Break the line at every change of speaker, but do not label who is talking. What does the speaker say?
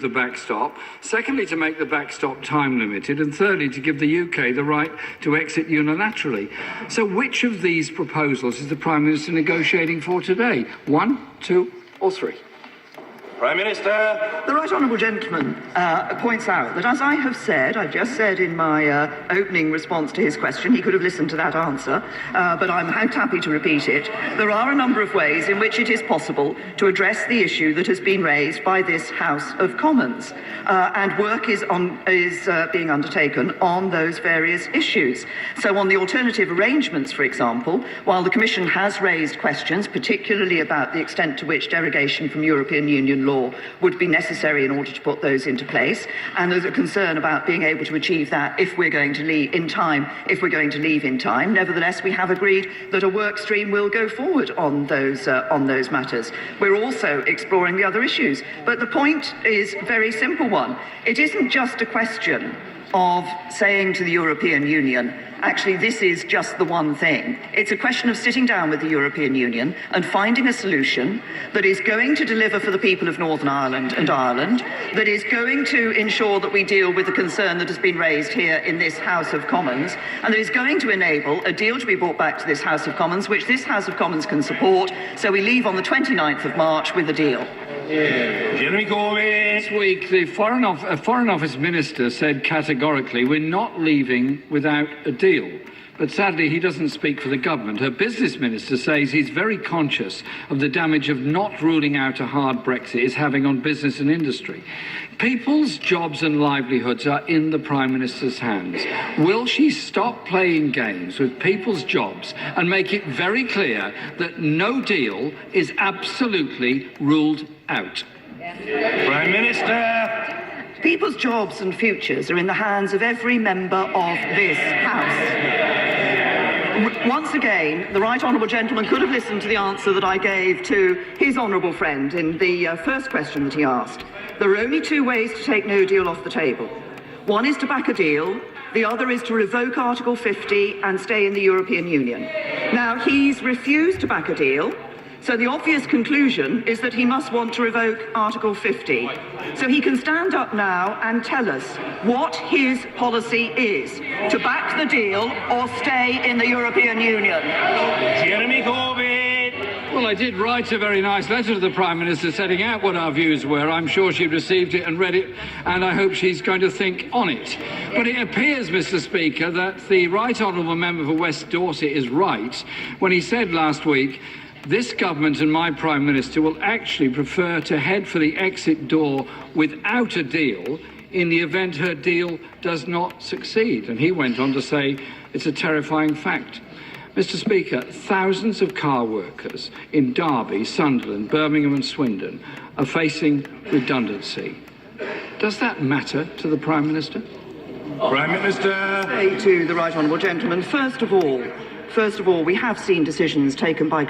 the backstop, secondly to make the backstop time limited, and thirdly to give the UK the right to exit unilaterally. So which of these proposals is the Prime Minister negotiating for today? 1, 2 or 3?
Prime Minister.
The right honourable gentleman points out that, as I have said, I just said in my opening response to his question, he could have listened to that answer, but I'm happy to repeat it. There are a number of ways in which it is possible to address the issue that has been raised by this House of Commons, and work is being undertaken on those various issues. So on the alternative arrangements, for example, while the Commission has raised questions, particularly about the extent to which derogation from European Union law would be necessary in order to put those into place, and there's a concern about being able to achieve that if we're going to leave in time. Nevertheless, we have agreed that a work stream will go forward on those matters. We're also exploring the other issues, but the point is a very simple one. It isn't just a question of saying to the European Union, actually, this is just the one thing. It's a question of sitting down with the European Union and finding a solution that is going to deliver for the people of Northern Ireland and Ireland, that is going to ensure that we deal with the concern that has been raised here in this House of Commons, and that is going to enable a deal to be brought back to this House of Commons, which this House of Commons can support, so we leave on the 29th of March with a deal.
This week, the Foreign Office Minister said categorically, we're not leaving without a deal. But sadly, he doesn't speak for the government. Her Business Minister says he's very conscious of the damage of not ruling out a hard Brexit is having on business and industry. People's jobs and livelihoods are in the Prime Minister's hands. Will she stop playing games with people's jobs and make it very clear that no deal is absolutely ruled out?
Prime Minister.
People's jobs and futures are in the hands of every member of this House. Once again, the right honourable gentleman could have listened to the answer that I gave to his honourable friend in the first question that he asked. There are only two ways to take no deal off the table. One is to back a deal, the other is to revoke Article 50 and stay in the European Union. Now, he's refused to back a deal, so the obvious conclusion is that he must want to revoke Article 50. So he can stand up now and tell us what his policy is, to back the deal or stay in the European Union.
Jeremy Corbyn.
Well, I did write a very nice letter to the Prime Minister setting out what our views were. I'm sure she received it and read it, and I hope she's going to think on it. But it appears, Mr. Speaker, that the Right Honourable Member for West Dorset is right when he said last week, this government and my Prime Minister will actually prefer to head for the exit door without a deal in the event her deal does not succeed. And he went on to say it's a terrifying fact. Mr. Speaker, thousands of car workers in Derby, Sunderland, Birmingham and Swindon are facing redundancy. Does that matter to the Prime Minister?
Prime Minister.
Say to the right honourable gentleman, first of all, we have seen decisions taken by